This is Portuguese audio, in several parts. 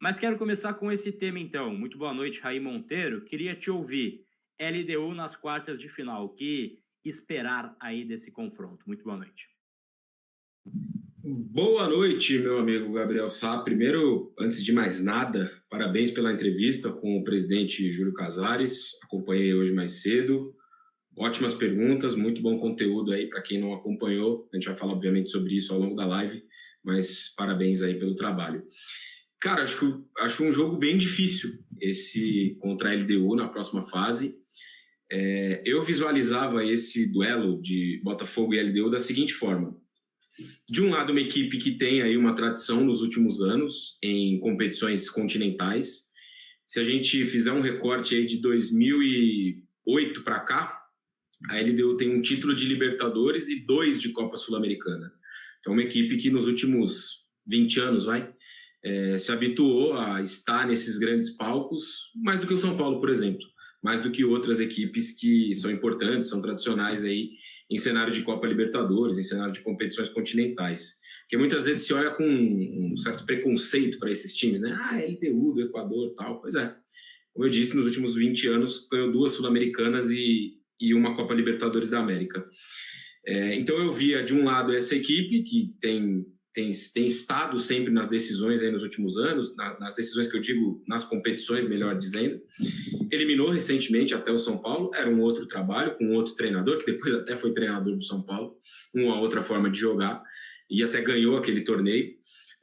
Mas quero começar com esse tema, então. Muito boa noite, Raí Monteiro. Queria te ouvir. LDU nas quartas de final. O que esperar aí desse confronto? Muito boa noite. Boa noite, meu amigo Gabriel Sá. Primeiro, antes de mais nada, parabéns pela entrevista com o presidente Júlio Casares. Acompanhei hoje mais cedo. Ótimas perguntas, muito bom conteúdo aí para quem não acompanhou. A gente vai falar, obviamente, sobre isso ao longo da live, mas parabéns aí pelo trabalho. Cara, acho um jogo bem difícil esse contra a LDU na próxima fase. Eu visualizava esse duelo de Botafogo e LDU da seguinte forma. De um lado, uma equipe que tem aí uma tradição nos últimos anos em competições continentais. Se a gente fizer um recorte aí de 2008 para cá, a LDU tem um título de Libertadores e 2 de Copa Sul-Americana. É uma equipe que nos últimos 20 anos se habituou a estar nesses grandes palcos, mais do que o São Paulo, por exemplo, mais do que outras equipes que são importantes, são tradicionais aí em cenário de Copa Libertadores, em cenário de competições continentais. Porque muitas vezes se olha com um certo preconceito para esses times, né? LDU do Equador, tal. Pois é. Como eu disse, nos últimos 20 anos ganhou 2 Sul-Americanas e uma Copa Libertadores da América. Então eu via, de um lado, essa equipe que tem estado sempre nas decisões aí nos últimos anos, nas decisões que eu digo, nas competições, melhor dizendo. Eliminou recentemente até o São Paulo, era um outro trabalho, com outro treinador, que depois até foi treinador do São Paulo, uma outra forma de jogar, e até ganhou aquele torneio.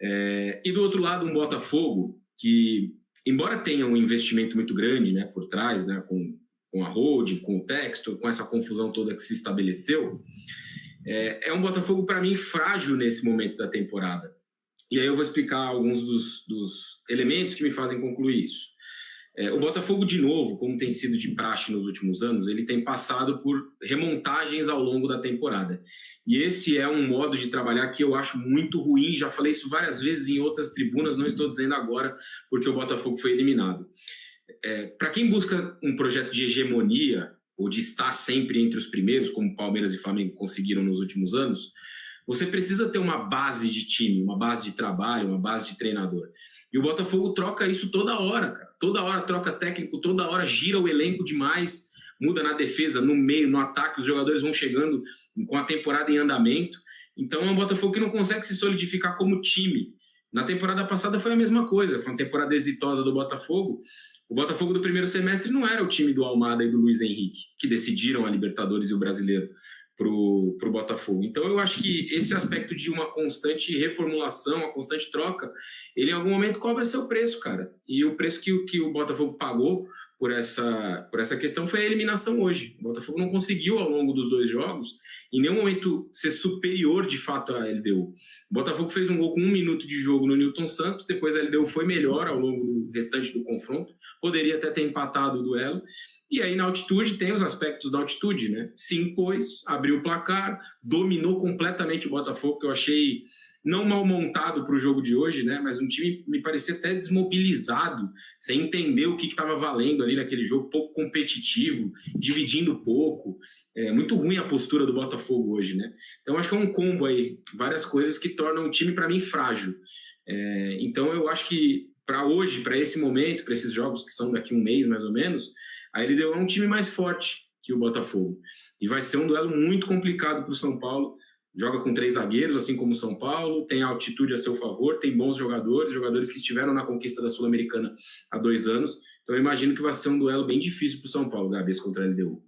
E do outro lado, um Botafogo, que, embora tenha um investimento muito grande, né, por trás, né, com a holding, com o Textor, com essa confusão toda que se estabeleceu, é um Botafogo, para mim, frágil nesse momento da temporada. E aí eu vou explicar alguns dos elementos que me fazem concluir isso. O Botafogo, de novo, como tem sido de praxe nos últimos anos, ele tem passado por remontagens ao longo da temporada. E esse é um modo de trabalhar que eu acho muito ruim, já falei isso várias vezes em outras tribunas, não estou dizendo agora porque o Botafogo foi eliminado. Para quem busca um projeto de hegemonia, ou de estar sempre entre os primeiros, como Palmeiras e Flamengo conseguiram nos últimos anos, você precisa ter uma base de time, uma base de trabalho, uma base de treinador. E o Botafogo troca isso toda hora, cara. Toda hora troca técnico, toda hora gira o elenco demais, muda na defesa, no meio, no ataque, os jogadores vão chegando com a temporada em andamento. Então é um Botafogo que não consegue se solidificar como time. Na temporada passada foi a mesma coisa, foi uma temporada exitosa do Botafogo. O Botafogo do primeiro semestre não era o time do Almada e do Luiz Henrique, que decidiram a Libertadores e o Brasileiro pro Botafogo. Então eu acho que esse aspecto de uma constante reformulação, uma constante troca, ele em algum momento cobra seu preço, cara. E o preço que o Botafogo pagou por essa questão foi a eliminação hoje. O Botafogo não conseguiu, ao longo dos 2 jogos, em nenhum momento ser superior de fato à LDU. O Botafogo fez um gol com 1 minuto de jogo no Newton Santos, depois a LDU foi melhor ao longo do restante do confronto, poderia até ter empatado o duelo. E aí, na altitude, tem os aspectos da altitude, né? Se impôs, abriu o placar, dominou completamente o Botafogo, que eu achei não mal montado para o jogo de hoje, né? Mas um time me parecia até desmobilizado, sem entender o que estava valendo ali naquele jogo, pouco competitivo, dividindo pouco. Muito ruim a postura do Botafogo hoje, né? Então, acho que é um combo aí, várias coisas que tornam o time, para mim, frágil. Então, eu acho que para hoje, para esse momento, para esses jogos que são daqui a um mês, mais ou menos, a LDU é um time mais forte que o Botafogo. E vai ser um duelo muito complicado para o São Paulo. Joga com 3 zagueiros, assim como o São Paulo, tem a altitude a seu favor, tem bons jogadores que estiveram na conquista da Sul-Americana há 2 anos. Então eu imagino que vai ser um duelo bem difícil para o São Paulo, Gabi, contra a LDU.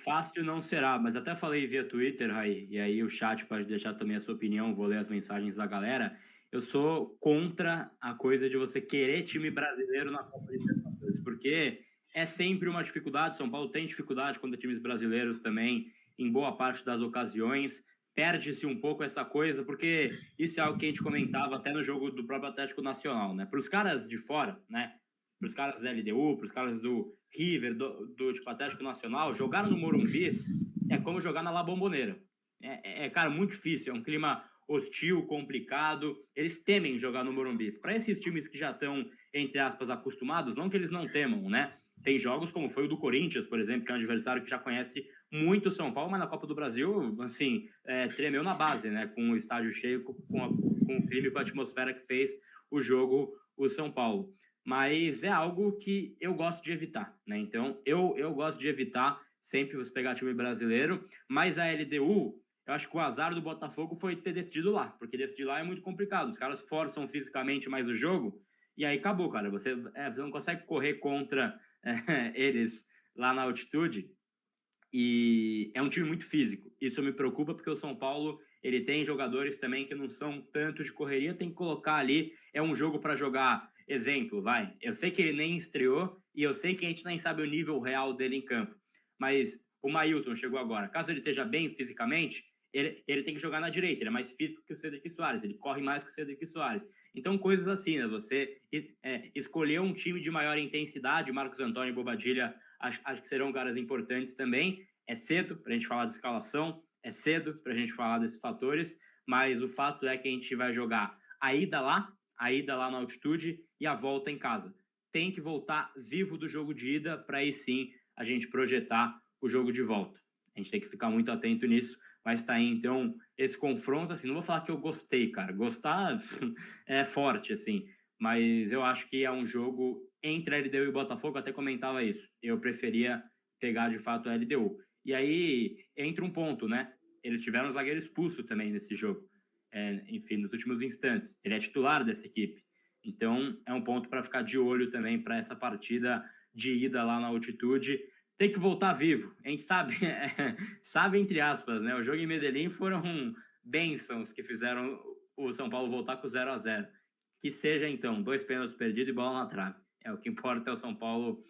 Fácil não será, mas até falei via Twitter, Raí, e aí o chat pode deixar também a sua opinião, vou ler as mensagens da galera. Eu sou contra a coisa de você querer time brasileiro na Copa Libertadores, porque é sempre uma dificuldade. São Paulo tem dificuldade contra times brasileiros também, em boa parte das ocasiões. Perde-se um pouco essa coisa, porque isso é algo que a gente comentava até no jogo do próprio Atlético Nacional, né? Para os caras de fora, né? Para os caras da LDU, para os caras do River, do tipo, Atlético Nacional, jogar no Morumbi é como jogar na La Bombonera. Cara, muito difícil, é um clima hostil, complicado, eles temem jogar no Morumbi. Para esses times que já estão, entre aspas, acostumados, não que eles não temam, né? Tem jogos como foi o do Corinthians, por exemplo, que é um adversário que já conhece muito o São Paulo, mas na Copa do Brasil, assim, tremeu na base, né? Com o estádio cheio, com o clima e com a atmosfera que fez o jogo o São Paulo. Mas é algo que eu gosto de evitar, né? Então, eu gosto de evitar sempre você pegar time brasileiro, mas a LDU, eu acho que o azar do Botafogo foi ter decidido lá, porque decidir lá é muito complicado. Os caras forçam fisicamente mais o jogo, e aí acabou, cara. Você não consegue correr contra eles lá na altitude, e é um time muito físico. Isso me preocupa, porque o São Paulo, ele tem jogadores também que não são tanto de correria, tem que colocar ali, é um jogo para jogar, exemplo, vai. Eu sei que ele nem estreou, e eu sei que a gente nem sabe o nível real dele em campo, mas o Mailton chegou agora. Caso ele esteja bem fisicamente, ele tem que jogar na direita, ele é mais físico que o Cedric Soares, ele corre mais que o Cedric Soares. Então, coisas assim, né? Você escolher um time de maior intensidade, Marcos Antônio e Bobadilla, acho que serão caras importantes também. É cedo para a gente falar de escalação, é cedo para a gente falar desses fatores, mas o fato é que a gente vai jogar a ida lá na altitude e a volta em casa. Tem que voltar vivo do jogo de ida para aí sim a gente projetar o jogo de volta. A gente tem que ficar muito atento nisso, mas tá aí, então, esse confronto, assim, não vou falar que eu gostei, cara. Gostar é forte, assim, mas eu acho que é um jogo entre a LDU e o Botafogo, até comentava isso. Eu preferia pegar, de fato, a LDU. E aí, entra um ponto, né? Eles tiveram um zagueiro expulso também nesse jogo. Enfim, nos últimos instantes. Ele é titular dessa equipe. Então, é um ponto para ficar de olho também para essa partida de ida lá na altitude. Tem que voltar vivo. A gente sabe, sabe entre aspas, né? O jogo em Medellín foram bênçãos que fizeram o São Paulo voltar com 0-0. Que seja, então, 2 pênaltis perdidos e bola na trave. O que importa é o São Paulo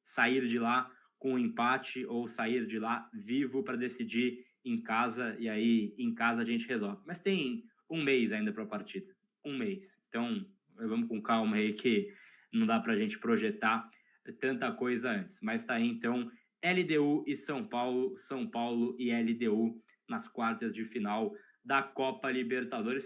sair de lá com um empate ou sair de lá vivo para decidir em casa, e aí em casa a gente resolve. Mas tem um mês ainda para a partida. Um mês. Então, vamos com calma aí, que não dá para a gente projetar tanta coisa antes. Mas tá aí, então, LDU e São Paulo e LDU nas quartas de final da Copa Libertadores.